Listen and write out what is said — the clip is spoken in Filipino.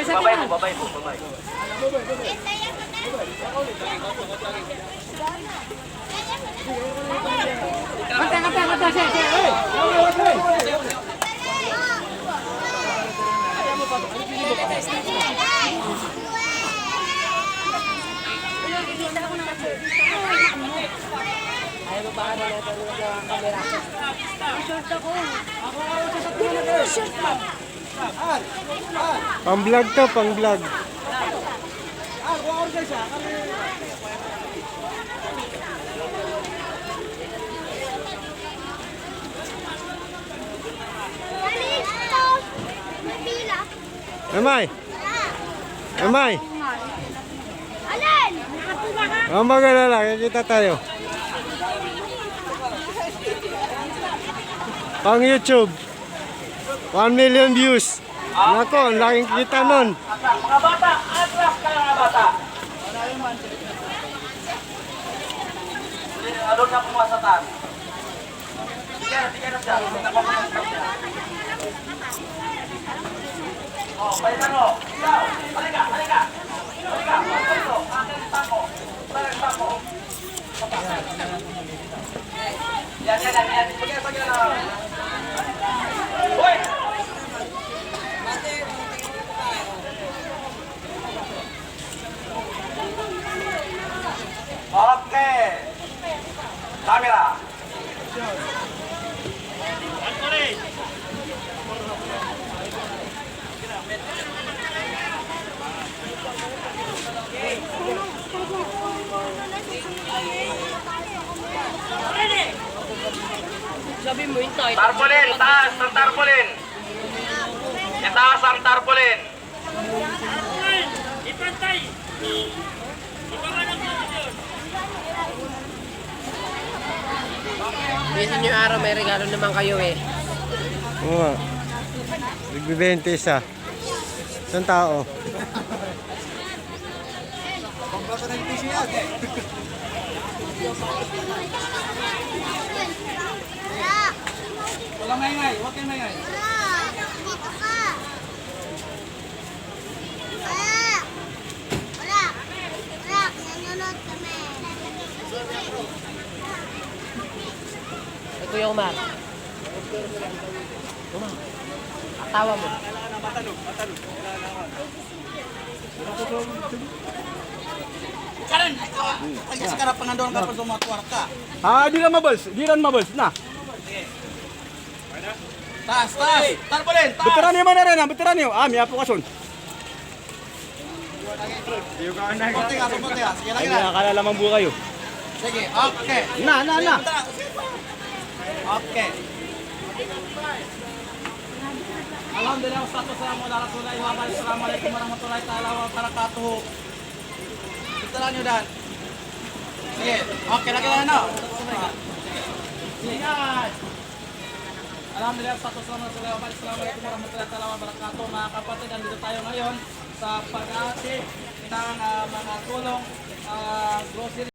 Babay po, babay po, babay. Kata, siya. Ayaw ba na natin yung camera? Pang-vlog to, pang-vlog. Amay! Amay! Alin? Ang magalala, kikita tayo. Pang YouTube. 1 million views. Nako, ang laking kita nun. Mga bata, atras ka mga bata. Alon na pumas sa taas. Sige na siya. Oh, balikan mo. Ikaw, halika. Halika, pagpito. Akin tako. Parang tako. Yan. Sige na. Hoy! Okay. Camera. Sabi mo yung tayo. Tarpaulin, taas ng tarpaulin. Itaas ang tarpaulin. Ipantay! Bisa nyo araw, may regalo naman kayo eh. Oo nga. Nagbibente isa. Isang tao. Walang maingay, huwag kayong maingay. Dito ka. Wala. Nanonood kami. Ay, Kuya Umar. Umar. Tawa mo. Karan, pag sa karap pangandoon ka pa sumatuwar ka. Di lang mabals na. Taas. Tarpaulin, taas. Veteran niyo man na rin, veteran niyo. May aplikasyon. Konti ka. Sige lang Ay, yan. nakakala lamang buo kayo. Sige, okay. Na. Okay. Alhamdulillah, wassalamu ala rasulillah wa barakatuh. Assalamualaikum warahmatullahi taala wabarakatuh. Bitaran nyo dan. Sige, okay, lagi na no. Ingat. Alhamdulillah, wassalamu ala rasulillah wa barakatuh. Assalamualaikum warahmatullahi taala wabarakatuh. Mga kapatid, nandito tayo ngayon sa pag-aati ng mga tulong grocery.